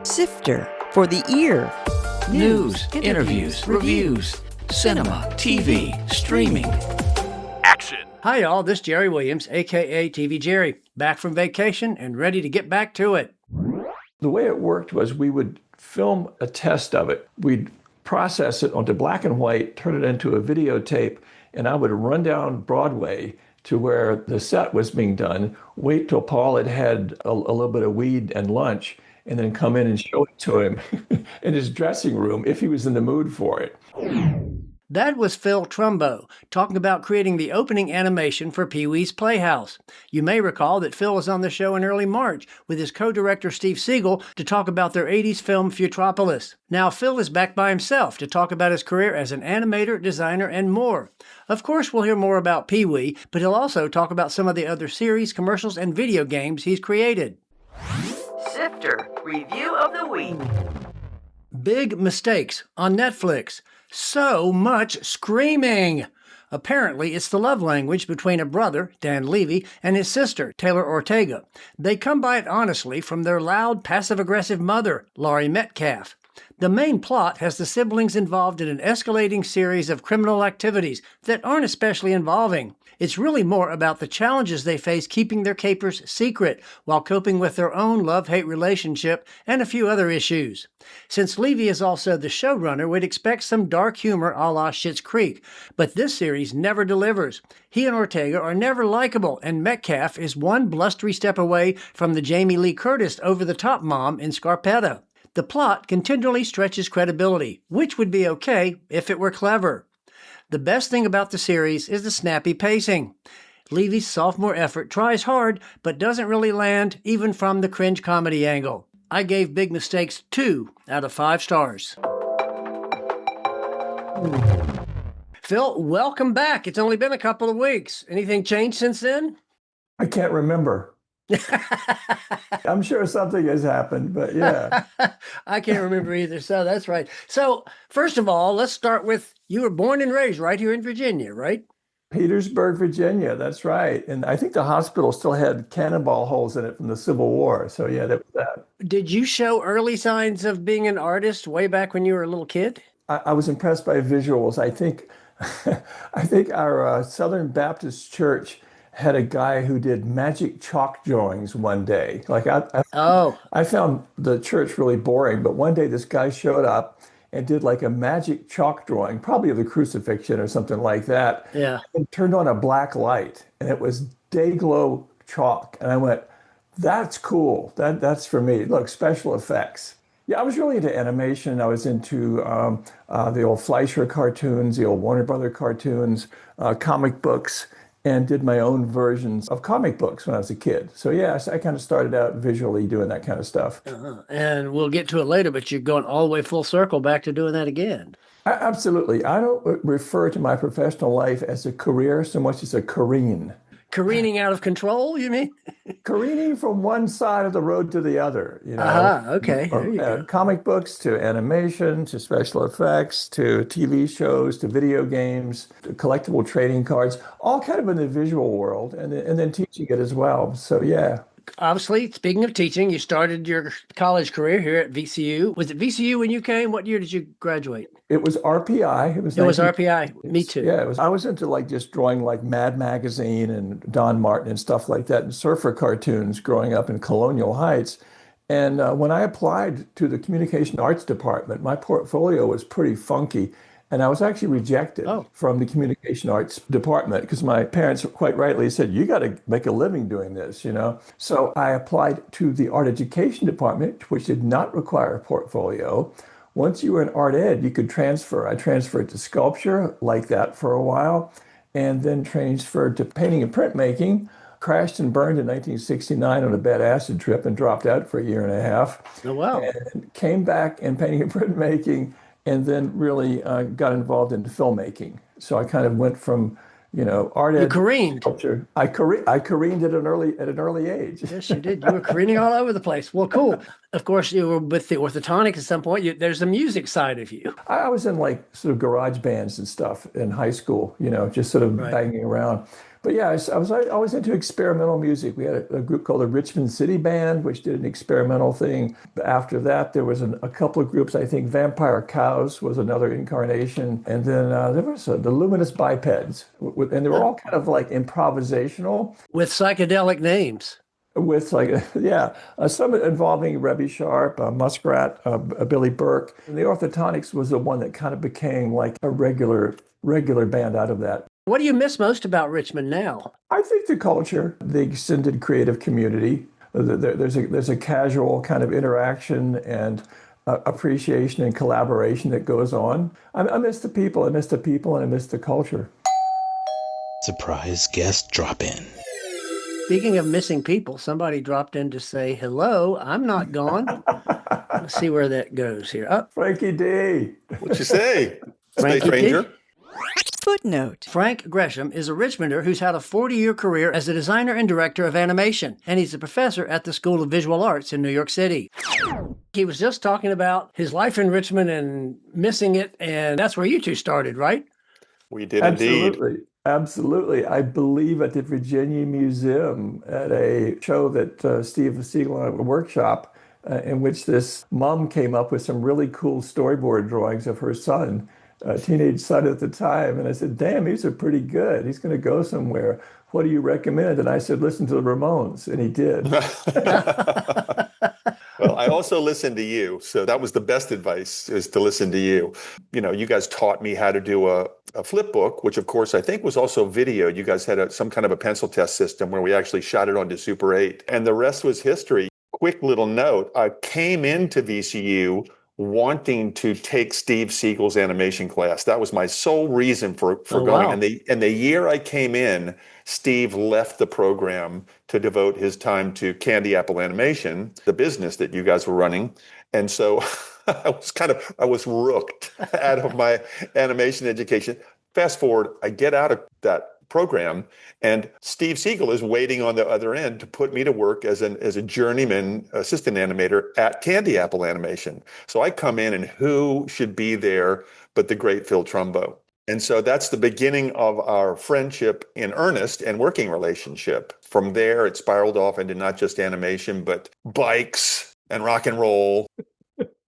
Sifter for the ear. News, interviews, reviews, cinema, TV, streaming. Action! Hi y'all, this is Jerry Williams, aka TV Jerry, back from vacation and ready to get back to it. The way it worked was we would film a test of it. We'd process it onto black and white, turn it into a videotape, and I would run down Broadway to where the set was being done, wait till Paul had had a little bit of weed and lunch, and then come in and show it to him in his dressing room if he was in the mood for it. That was Phil Trumbo, talking about creating the opening animation for Pee-wee's Playhouse. You may recall that Phil was on the show in early March with his co-director Steve Siegel to talk about their 80s film Futropolis. Now Phil is back by himself to talk about his career as an animator, designer, and more. Of course, we'll hear more about Pee-wee, but he'll also talk about some of the other series, commercials, and video games he's created. Sifter Review of the Week. Big Mistakes on Netflix. So much screaming! Apparently, it's the love language between a brother, Dan Levy, and his sister, Taylor Ortega. They come by it honestly from their loud, passive-aggressive mother, Laurie Metcalf. The main plot has the siblings involved in an escalating series of criminal activities that aren't especially involving. It's really more about the challenges they face keeping their capers secret while coping with their own love-hate relationship and a few other issues. Since Levy is also the showrunner, we'd expect some dark humor a la Schitt's Creek, but this series never delivers. He and Ortega are never likable, and Metcalf is one blustery step away from the Jamie Lee Curtis over-the-top mom in Scarpetta. The plot continually stretches credibility, which would be okay if it were clever. The best thing about the series is the snappy pacing. Levy's sophomore effort tries hard, but doesn't really land, even from the cringe comedy angle. I gave Big Mistakes 2 out of 5 stars. Phil, welcome back. It's only been a couple of weeks. Anything changed since then? I can't remember. I'm sure something has happened, but yeah. I can't remember either, so that's right. So, first of all, let's start with, you were born and raised right here in Virginia, right? Petersburg, Virginia, that's right. And I think the hospital still had cannonball holes in it from the Civil War. So yeah, that was that. Did you show early signs of being an artist way back when you were a little kid? I was impressed by visuals. I think our Southern Baptist church had a guy who did magic chalk drawings one day. I found the church really boring, but one day this guy showed up and did like a magic chalk drawing, probably of the crucifixion or something like that. Yeah. And turned on a black light, and it was day glow chalk. And I went, that's cool. That's for me. Look, special effects. Yeah, I was really into animation. I was into the old Fleischer cartoons, the old Warner Brother cartoons, comic books, and did my own versions of comic books when I was a kid. So yes, I kind of started out visually doing that kind of stuff. And we'll get to it later, but you're going all the way full circle back to doing that again. Absolutely. I don't refer to my professional life as a career so much as a careen. Careening out of control, you mean? Careening from one side of the road to the other, you know. Okay. There you go. Comic books to animation to special effects to TV shows to video games to collectible trading cards, all kind of in the visual world, and then teaching it as well. So yeah. Obviously, speaking of teaching, you started your college career here at VCU. Was it VCU when you came? What year did you graduate? It was RPI. It was RPI. Me too. Yeah, I was into like just drawing like Mad Magazine and Don Martin and stuff like that, and surfer cartoons growing up in Colonial Heights. And when I applied to the communication arts department, my portfolio was pretty funky. And I was actually rejected from the communication arts department because my parents quite rightly said, you got to make a living doing this, you know. So I applied to the art education department, which did not require a portfolio. Once you were in art ed, you could transfer. I transferred to sculpture like that for a while, and then transferred to painting and printmaking. Crashed and burned in 1969 on a bad acid trip and dropped out for a year and a half. Oh, wow. And came back in painting and printmaking, and then really got involved into filmmaking. So I kind of went from, art ed. You careened. Culture. I careened at an early age. Yes, you did. You were careening all over the place. Well, cool. Of course, you were with the orthotronic at some point. There's the music side of you. I was in like sort of garage bands and stuff in high school, just sort of banging around. But yeah, I was always into experimental music. We had a group called the Richmond City Band, which did an experimental thing. After that, there was a couple of groups. I think Vampire Cows was another incarnation. And then there was the Luminous Bipeds. And they were all kind of like improvisational With psychedelic names. with like, yeah, some involving Rebby Sharp, Muskrat, Billy Burke. And the Orthotonics was the one that kind of became like a regular band out of that. What do you miss most about Richmond now? I think the culture, the extended creative community, there's a casual kind of interaction and appreciation and collaboration that goes on. I miss the people. I miss the people, and I miss the culture. Surprise guest drop in. Speaking of missing people, somebody dropped in to say, hello, I'm not gone. Let's see where that goes here. Oh, Frankie D. What'd you say? Space Frankie D. Ranger? Footnote. Frank Gresham is a Richmonder who's had a 40-year career as a designer and director of animation, and he's a professor at the School of Visual Arts in New York City. He was just talking about his life in Richmond and missing it, and that's where you two started, right? We did indeed. Absolutely. Absolutely. I believe at the Virginia Museum at a show that Steve Siegel had a workshop in which this mom came up with some really cool storyboard drawings of her son, teenage son at the time. And I said, damn, these are pretty good. He's going to go somewhere. What do you recommend? And I said, listen to the Ramones. And he did. Well, I also listened to you. So that was the best advice, is to listen to you. You know, you guys taught me how to do a flip book, which of course I think was also video. You guys had some kind of a pencil test system where we actually shot it onto Super 8. And the rest was history. Quick little note, I came into VCU wanting to take Steve Siegel's animation class. That was my sole reason for going. Wow. And the year I came in, Steve left the program to devote his time to Candy Apple Animation, the business that you guys were running. And so I was rooked out of my animation education. Fast forward, I get out of that program, and Steve Siegel is waiting on the other end to put me to work as a journeyman assistant animator at Candy Apple Animation. So I come in, and who should be there but the great Phil Trumbo? And so that's the beginning of our friendship in earnest and working relationship. From there, it spiraled off into not just animation, but bikes and rock and roll.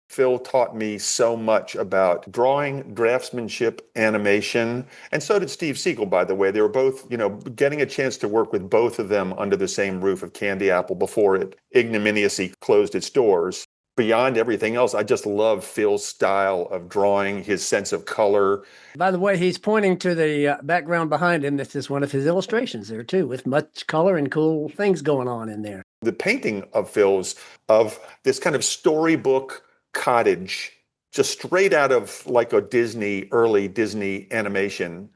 Phil taught me so much about drawing, draftsmanship, animation, and so did Steve Siegel, by the way. They were both, getting a chance to work with both of them under the same roof of Candy Apple before it ignominiously closed its doors. Beyond everything else, I just love Phil's style of drawing, his sense of color. By the way, he's pointing to the background behind him. This is one of his illustrations there, too, with much color and cool things going on in there. The painting of Phil's, of this kind of storybook cottage, just straight out of like a early Disney animation,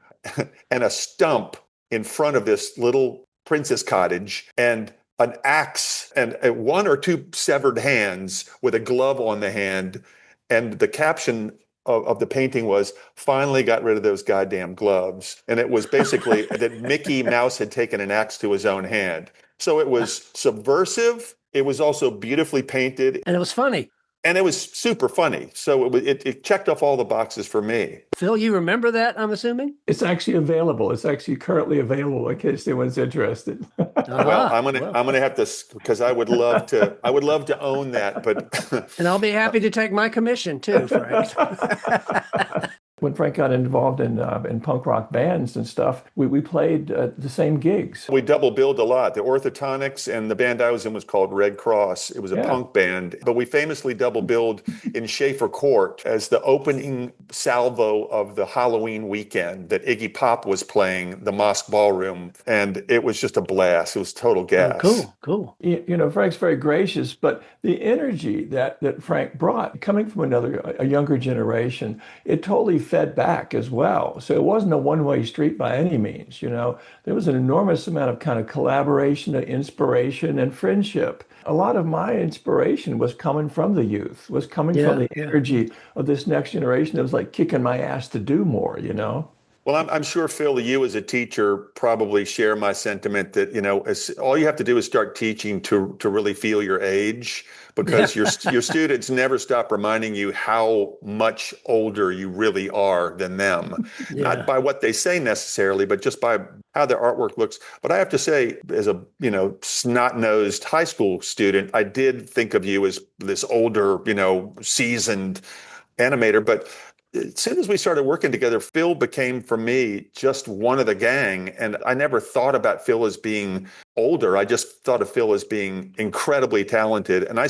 and a stump in front of this little princess cottage, and an axe and one or two severed hands with a glove on the hand. And the caption of the painting was, finally got rid of those goddamn gloves. And it was basically that Mickey Mouse had taken an axe to his own hand. So it was subversive. It was also beautifully painted. And it was funny. And it was super funny. So it checked off all the boxes for me. Phil, you remember that, I'm assuming? It's actually available. It's actually currently available in case anyone's interested. Well, I'm gonna have to, because I would love to own that, but and I'll be happy to take my commission too, Frank. When Frank got involved in punk rock bands and stuff, we played the same gigs. We double billed a lot. The Orthotonics, and the band I was in was called Red Cross. It was a punk band, but we famously double billed in Schaefer Court as the opening salvo of the Halloween weekend that Iggy Pop was playing, the Mosque Ballroom, and it was just a blast. It was total gas. Oh, cool. Frank's very gracious, but the energy that Frank brought, coming from a younger generation, it totally fed back as well. So it wasn't a one-way street by any means. There was an enormous amount of kind of collaboration and inspiration and friendship. A lot of my inspiration was coming from the youth, was coming from the energy of this next generation that was like kicking my ass to do more. Well, I'm sure, Phil, you as a teacher probably share my sentiment that, all you have to do is start teaching to really feel your age, Yeah. because your students never stop reminding you how much older you really are than them. Not Yeah. by what they say necessarily, but just by how their artwork looks. But I have to say, as a, snot-nosed high school student, I did think of you as this older, seasoned animator. But as soon as we started working together, Phil became for me just one of the gang. And I never thought about Phil as being older. I just thought of Phil as being incredibly talented. And I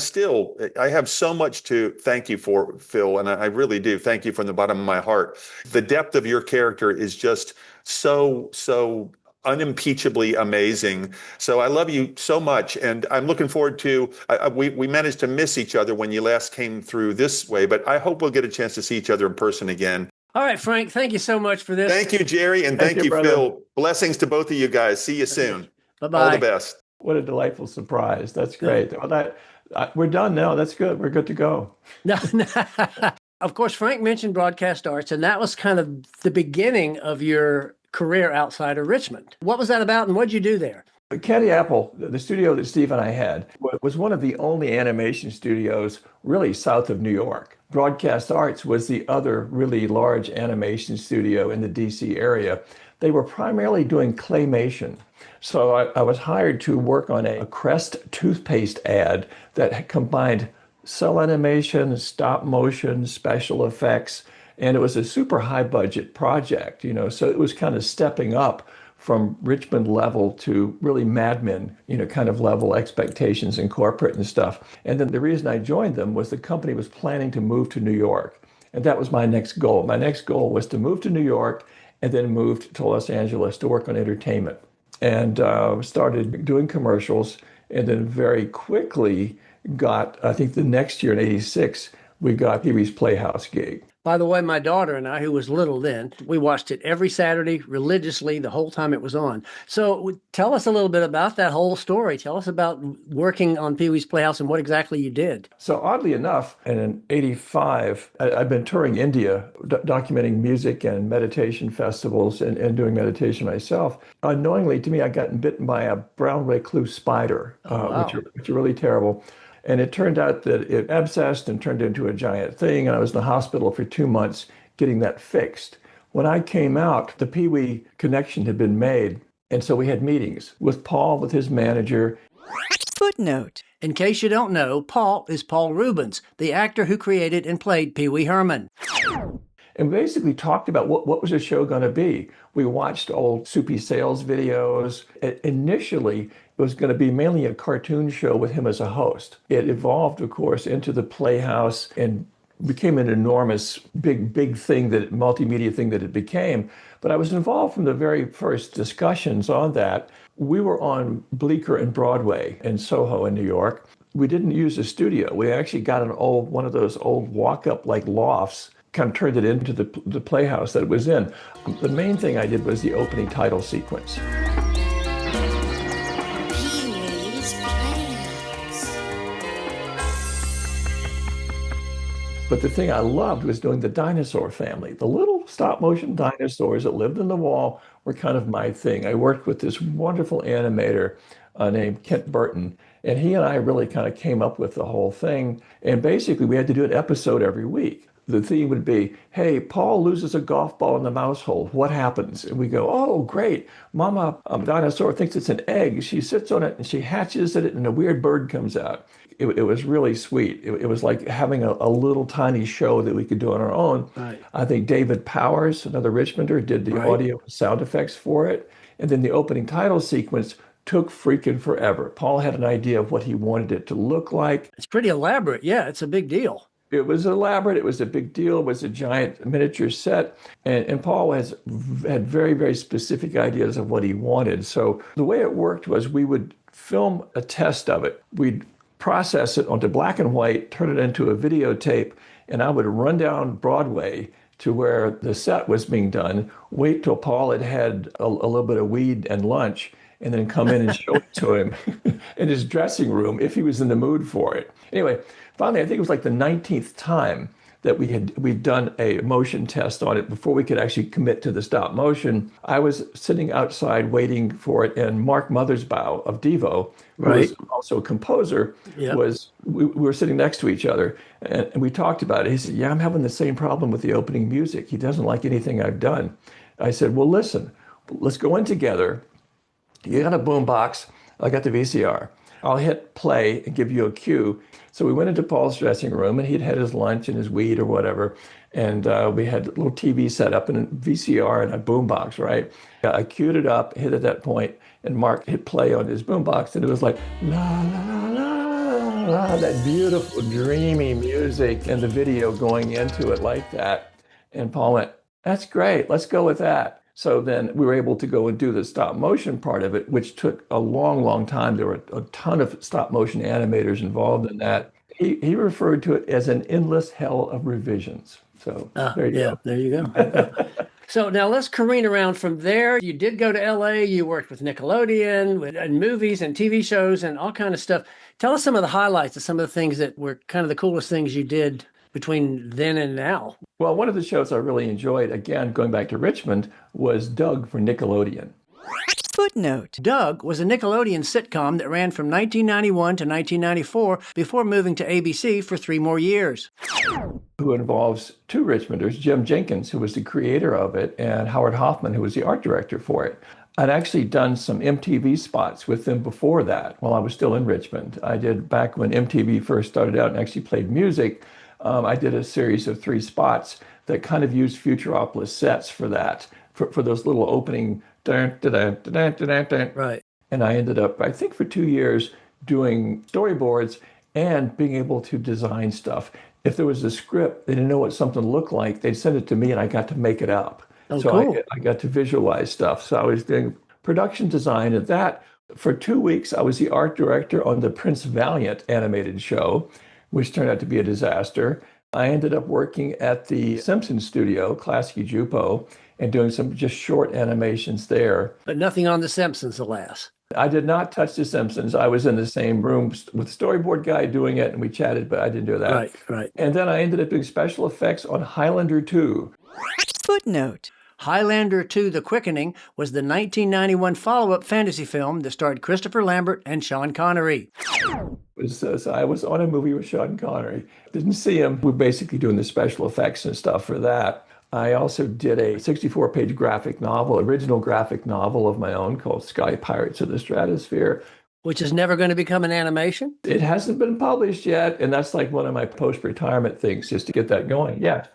have so much to thank you for, Phil. And I really do thank you from the bottom of my heart. The depth of your character is just so unimpeachably amazing. So I love you so much, and I'm looking forward to. We managed to miss each other when you last came through this way, but I hope we'll get a chance to see each other in person again. All right, Frank, thank you so much for this. Thank you, Jerry, and thank you, brother. Phil. Blessings to both of you guys. See you soon. Bye-bye. All the best. What a delightful surprise. That's great. Well, we're done now. That's good. We're good to go. No. Of course, Frank mentioned broadcast arts, and that was kind of the beginning of your career outside of Richmond. What was that about, and what did you do there? Candy Apple, the studio that Steve and I had, was one of the only animation studios really south of New York. Broadcast Arts was the other really large animation studio in the DC area. They were primarily doing claymation. So I was hired to work on a Crest toothpaste ad that combined cell animation, stop motion, special effects, and it was a super high budget project, so it was kind of stepping up from Richmond level to really Mad Men, kind of level expectations in corporate and stuff. And then the reason I joined them was the company was planning to move to New York. And that was my next goal. My next goal was to move to New York and then moved to Los Angeles to work on entertainment. And started doing commercials, and then very quickly got, I think the next year in '86, we got Pee-wee's Playhouse gig. By the way, my daughter and I, who was little then, we watched it every Saturday religiously the whole time it was on. So tell us a little bit about that whole story. Tell us about working on Pee-wee's Playhouse and what exactly you did. So oddly enough, in '85, I've been touring India, documenting music and meditation festivals and doing meditation myself. Unknowingly to me, I got bitten by a brown recluse spider, wow. which are really terrible. And it turned out that it abscessed and turned into a giant thing. And I was in the hospital for 2 months getting that fixed. When I came out, the Pee-wee connection had been made. And so we had meetings with Paul, with his manager. Footnote. In case you don't know, Paul is Paul Rubens, the actor who created and played Pee Wee Herman. And basically talked about what was the show going to be. We watched old Soupy Sales videos. Initially, it was going to be mainly a cartoon show with him as a host. It evolved, of course, into the Playhouse and became an enormous, big thing, multimedia thing that it became. But I was involved from the very first discussions on that. We were on Bleecker and Broadway in Soho in New York. We didn't use a studio. We actually got one of those old walk-up like lofts, kind of turned it into the Playhouse that it was in. The main thing I did was the opening title sequence. Pee-wee's Playhouse. But the thing I loved was doing the dinosaur family. The little stop-motion dinosaurs that lived in the wall were kind of my thing. I worked with this wonderful animator named Kent Burton, and he and I really kind of came up with the whole thing. And basically, we had to do an episode every week. The theme would be, hey, Paul loses a golf ball in the mouse hole. What happens? And we go, oh, great. Mama dinosaur thinks it's an egg. She sits on it and she hatches it and a weird bird comes out. It was really sweet. It was like having a little tiny show that we could do on our own. Right. I think David Powers, another Richmonder, did the audio and sound effects for it. And then the opening title sequence took freaking forever. Paul had an idea of what he wanted it to look like. It's pretty elaborate. Yeah, it's a big deal. It was elaborate. It was a big deal. It was a giant miniature set. And Paul had very, very specific ideas of what he wanted. So the way it worked was we would film a test of it. We'd process it onto black and white, turn it into a videotape, and I would run down Broadway to where the set was being done, wait till Paul had a little bit of weed and lunch, and then come in and show it to him in his dressing room if he was in the mood for it. Anyway, finally, I think it was like the 19th time that we'd done a motion test on it before we could actually commit to the stop motion. I was sitting outside waiting for it, and Mark Mothersbaugh of Devo, who Right. was also a composer, Yep. we were sitting next to each other, and we talked about it. He said, "Yeah, I'm having the same problem with the opening music. He doesn't like anything I've done." I said, "Well, listen, let's go in together. You got a boombox. I got the VCR. I'll hit play and give you a cue." So we went into Paul's dressing room, and he'd had his lunch and his weed or whatever. And we had a little TV set up and a VCR and a boombox, right? I queued it up, hit at that point, and Mark hit play on his boombox, and it was like, la, la, la, la, la, that beautiful, dreamy music and the video going into it like that. And Paul went, "That's great. Let's go with that." So then we were able to go and do the stop motion part of it, which took a long, long time. There were a ton of stop motion animators involved in that. He referred to it as an endless hell of revisions. So there you go. There you go. So now let's careen around from there. You did go to LA. You worked with Nickelodeon and movies and TV shows and all kind of stuff. Tell us some of the highlights of some of the things that were kind of the coolest things you did between then and now. Well, one of the shows I really enjoyed, again, going back to Richmond, was Doug for Nickelodeon. Footnote. Doug was a Nickelodeon sitcom that ran from 1991 to 1994 before moving to ABC for 3 more years. Who involves 2 Richmonders, Jim Jenkins, who was the creator of it, and Howard Hoffman, who was the art director for it. I'd actually done some MTV spots with them before that, while I was still in Richmond. I did back when MTV first started out and actually played music. I did a series of 3 spots that kind of used Futuropolis sets for that, for those little opening dun, dun, dun, dun, dun, dun, dun. Right. And I ended up, I think for 2 years, doing storyboards and being able to design stuff. If there was a script, they didn't know what something looked like, they'd send it to me and I got to make it up. Oh, so cool. I got to visualize stuff. So I was doing production design at that. For 2 weeks, I was the art director on the Prince Valiant animated show, which turned out to be a disaster. I ended up working at the Simpsons studio, Klasky Jupo, and doing some just short animations there. But nothing on The Simpsons, alas. I did not touch The Simpsons. I was in the same room with the storyboard guy doing it, and we chatted, but I didn't do that. Right. And then I ended up doing special effects on Highlander 2. Footnote. Highlander 2: The Quickening was the 1991 follow-up fantasy film that starred Christopher Lambert and Sean Connery. So I was on a movie with Sean Connery. Didn't see him. We're basically doing the special effects and stuff for that. I also did a 64-page graphic novel, original graphic novel of my own called Sky Pirates of the Stratosphere. Which is never going to become an animation? It hasn't been published yet, and that's like one of my post-retirement things, just to get that going. Yeah.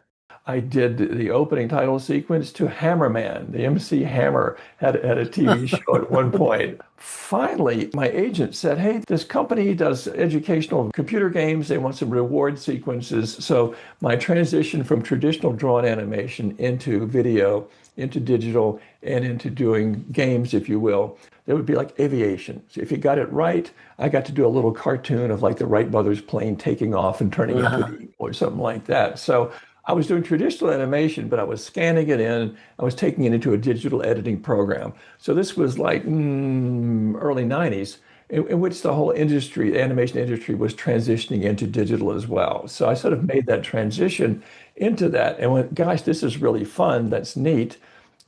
I did the opening title sequence to Hammerman. The MC Hammer had a TV show at one point. Finally, my agent said, "Hey, this company does educational computer games. They want some reward sequences." So my transition from traditional drawn animation into video, into digital, and into doing games, if you will, it would be like aviation. So if you got it right, I got to do a little cartoon of like the Wright brothers plane taking off and turning into an eagle or something like that. So I was doing traditional animation, but I was scanning it in. I was taking it into a digital editing program. So this was like early 90s, in which the whole industry, the animation industry, was transitioning into digital as well. So I sort of made that transition into that and went, gosh, this is really fun. That's neat.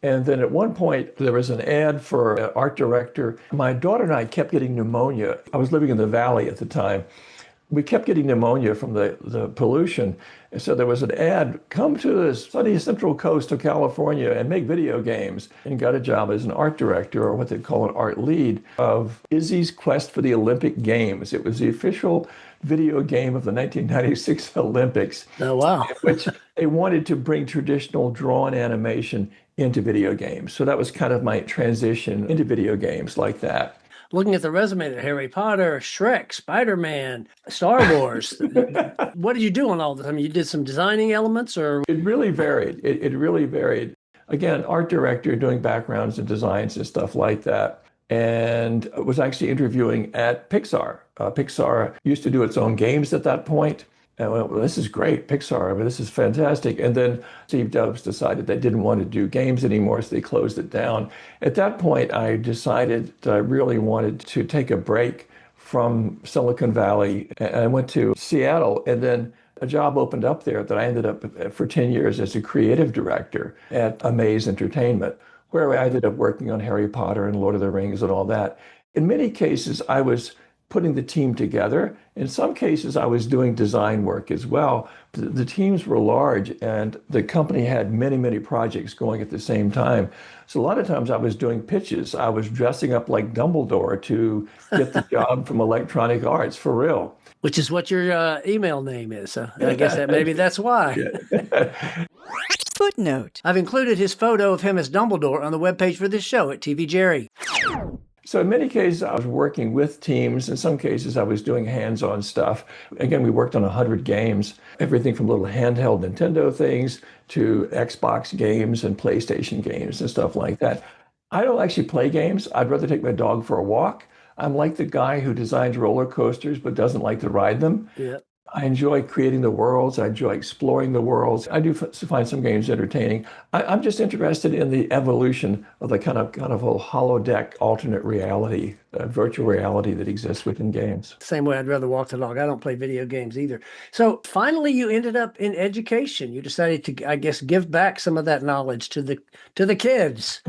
And then at one point, there was an ad for an art director. My daughter and I kept getting pneumonia. I was living in the Valley at the time. We kept getting pneumonia from the pollution. And so there was an ad, come to the sunny central coast of California and make video games, and got a job as an art director, or what they call an art lead, of Izzy's Quest for the Olympic Games. It was the official video game of the 1996 Olympics. Oh, wow. Which they wanted to bring traditional drawn animation into video games. So that was kind of my transition into video games like that. Looking at the resume there, Harry Potter, Shrek, Spider-Man, Star Wars. What did you do on all this? I mean, you did some designing elements, or? It really varied. It really varied. Again, art director, doing backgrounds and designs and stuff like that. And was actually interviewing at Pixar. Pixar used to do its own games at that point. And I went, well, this is great, Pixar. I mean, this is fantastic. And then Steve Jobs decided they didn't want to do games anymore, so they closed it down. At that point, I decided that I really wanted to take a break from Silicon Valley, and I went to Seattle, and then a job opened up there that I ended up for 10 years as a creative director at Amaze Entertainment, where I ended up working on Harry Potter and Lord of the Rings and all that. In many cases, I was putting the team together. In some cases, I was doing design work as well. The teams were large and the company had many, many projects going at the same time. So a lot of times I was doing pitches. I was dressing up like Dumbledore to get the job from Electronic Arts, for real. Which is what your email name is. So I guess that maybe that's why. Footnote. I've included his photo of him as Dumbledore on the webpage for this show at TV Jerry. So in many cases, I was working with teams. In some cases, I was doing hands-on stuff. Again, we worked on 100 games, everything from little handheld Nintendo things to Xbox games and PlayStation games and stuff like that. I don't actually play games. I'd rather take my dog for a walk. I'm like the guy who designs roller coasters but doesn't like to ride them. Yeah. I enjoy creating the worlds. I enjoy exploring the worlds. I do find some games entertaining. I'm just interested in the evolution of the kind of a holodeck alternate reality, virtual reality that exists within games. Same way I'd rather walk the dog. I don't play video games either. So finally, you ended up in education. You decided to, I guess, give back some of that knowledge to the kids.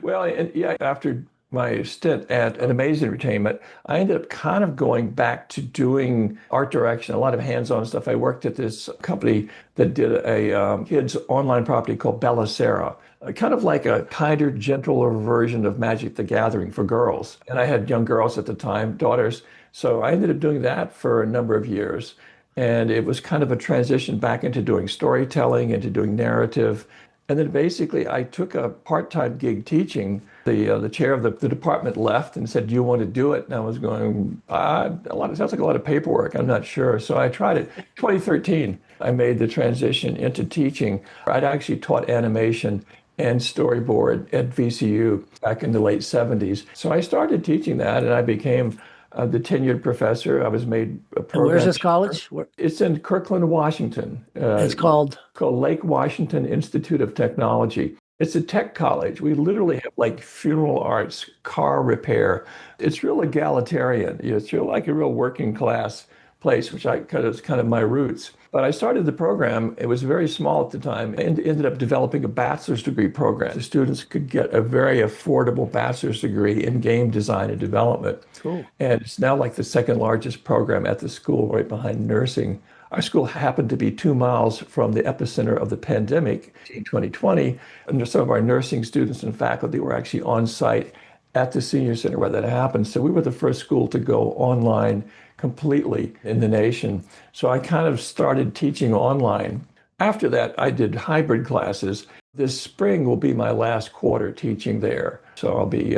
Well, yeah, after my stint at an Amaze Entertainment, I ended up kind of going back to doing art direction, a lot of hands-on stuff. I worked at this company that did a kids online property called Bella Sara, kind of like a kinder, gentler version of Magic the Gathering for girls. And I had young girls at the time, daughters. So I ended up doing that for a number of years. And it was kind of a transition back into doing storytelling, into doing narrative. And then basically I took a part-time gig teaching. The chair of the department left and said, "Do you want to do it?" And I was going, it sounds like a lot of paperwork. I'm not sure. So I tried it. 2013, I made the transition into teaching. I'd actually taught animation and storyboard at VCU back in the late 70s. So I started teaching that and I became the tenured professor. I was made a program. And where's this college? It's in Kirkland, Washington. It's called Lake Washington Institute of Technology. It's a tech college. We literally have like funeral arts, car repair. It's real egalitarian. It's real like a real working class place, which is kind of my roots. But I started the program. It was very small at the time and ended up developing a bachelor's degree program. The students could get a very affordable bachelor's degree in game design and development. Cool. And it's now like the second largest program at the school, right behind nursing. Our school happened to be 2 miles from the epicenter of the pandemic in 2020. And some of our nursing students and faculty were actually on site at the senior center where that happened. So we were the first school to go online completely in the nation. So I kind of started teaching online. After that, I did hybrid classes. This spring will be my last quarter teaching there. So I'll be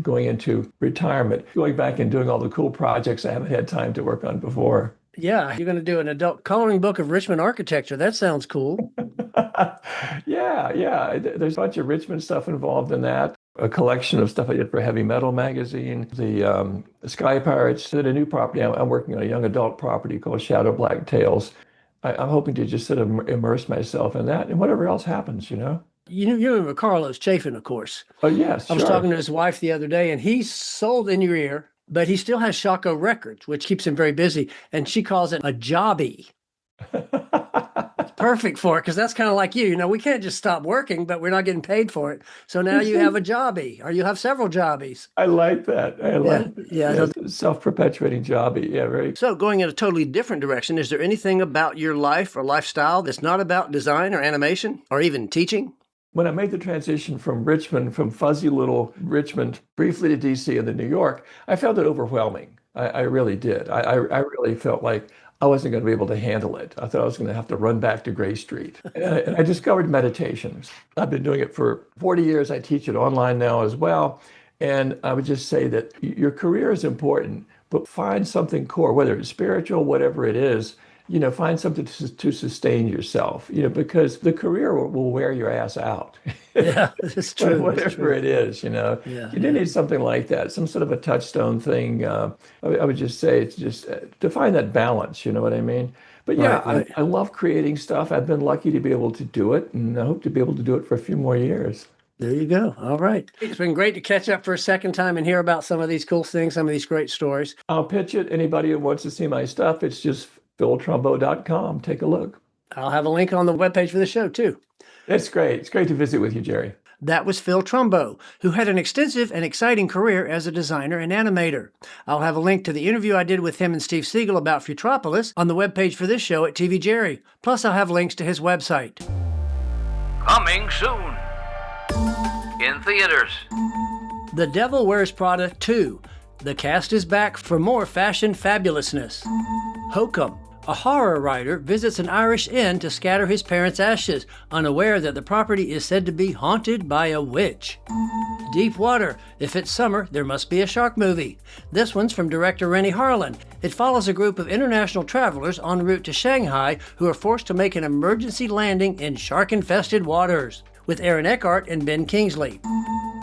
going into retirement, going back and doing all the cool projects I haven't had time to work on before. Yeah, you're going to do an adult coloring book of Richmond architecture. That sounds cool. Yeah. There's a bunch of Richmond stuff involved in that. A collection of stuff I did for Heavy Metal magazine, the Sky Pirates, did a new property. I'm working on a young adult property called Shadow Black Tales. I'm hoping to just sort of immerse myself in that and whatever else happens, you know? You remember Carlos Chafin, of course. Oh, yes, I was sure. talking to his wife the other day, and he's sold In Your Ear, but he still has Shaco Records, which keeps him very busy. And she calls it a jobby. It's perfect for it, because that's kind of like you. You know, we can't just stop working, but we're not getting paid for it. So now you have a jobby, or you have several jobbies. I like that. Yeah. Self-perpetuating jobby. Yeah, very. So going in a totally different direction, is there anything about your life or lifestyle that's not about design or animation or even teaching? When I made the transition from Richmond, from fuzzy little Richmond, briefly to DC and then New York, I felt it overwhelming. I really did. I really felt like I wasn't going to be able to handle it. I thought I was going to have to run back to Gray Street. And I discovered meditation. I've been doing it for 40 years. I teach it online now as well. And I would just say that your career is important, but find something core, whether it's spiritual, whatever it is, you know, find something to sustain yourself, you know, because the career will wear your ass out. Yeah, that's true. Whatever it is, you know, you do need something like that, some sort of a touchstone thing. I would just say it's just to find that balance, you know what I mean? But yeah, right. I love creating stuff. I've been lucky to be able to do it, and I hope to be able to do it for a few more years. There you go. All right. It's been great to catch up for a second time and hear about some of these cool things, some of these great stories. I'll pitch it. Anybody who wants to see my stuff, it's just philtrumbo.com. Take a look. I'll have a link on the webpage for the show, too. It's great. It's great to visit with you, Jerry. That was Phil Trumbo, who had an extensive and exciting career as a designer and animator. I'll have a link to the interview I did with him and Steve Siegel about Futropolis on the webpage for this show at TV Jerry. Plus, I'll have links to his website. Coming soon. In theaters. The Devil Wears Prada 2. The cast is back for more fashion fabulousness. Hokum. A horror writer visits an Irish inn to scatter his parents' ashes, unaware that the property is said to be haunted by a witch. Deep Water. If it's summer, there must be a shark movie. This one's from director Rennie Harlan. It follows a group of international travelers en route to Shanghai who are forced to make an emergency landing in shark-infested waters, with Aaron Eckhart and Ben Kingsley.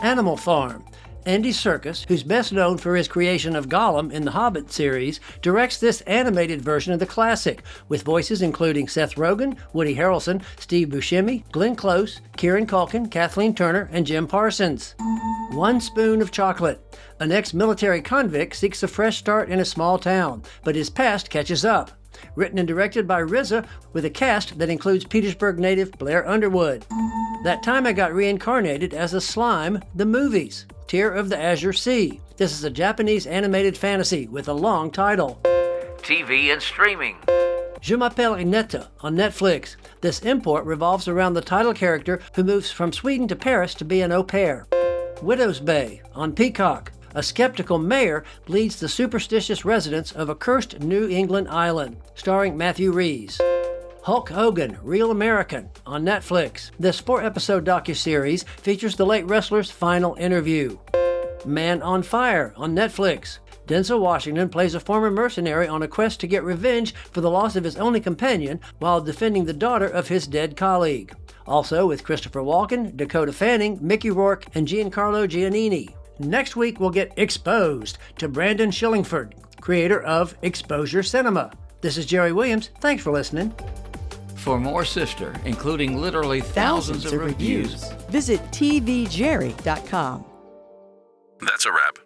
Animal Farm. Andy Serkis, who's best known for his creation of Gollum in the Hobbit series, directs this animated version of the classic, with voices including Seth Rogen, Woody Harrelson, Steve Buscemi, Glenn Close, Kieran Culkin, Kathleen Turner, and Jim Parsons. One Spoon of Chocolate. An ex-military convict seeks a fresh start in a small town, but his past catches up. Written and directed by RZA, with a cast that includes Petersburg native Blair Underwood. That Time I Got Reincarnated as a Slime, the movies. Tear of the Azure Sea. This is a Japanese animated fantasy with a long title. TV and streaming. Je m'appelle Inetta on Netflix. This import revolves around the title character who moves from Sweden to Paris to be an au pair. Widow's Bay on Peacock. A skeptical mayor leads the superstitious residents of a cursed New England island, starring Matthew Rhys. Hulk Hogan, Real American on Netflix. This 4-episode docuseries features the late wrestler's final interview. Man on Fire on Netflix. Denzel Washington plays a former mercenary on a quest to get revenge for the loss of his only companion while defending the daughter of his dead colleague. Also with Christopher Walken, Dakota Fanning, Mickey Rourke, and Giancarlo Giannini. Next week we'll get exposed to Brandon Shillingford, creator of Exposure Cinema. This is Jerry Williams. Thanks for listening. For more Sifter, including literally thousands of reviews, Visit tvjerry.com. That's a wrap.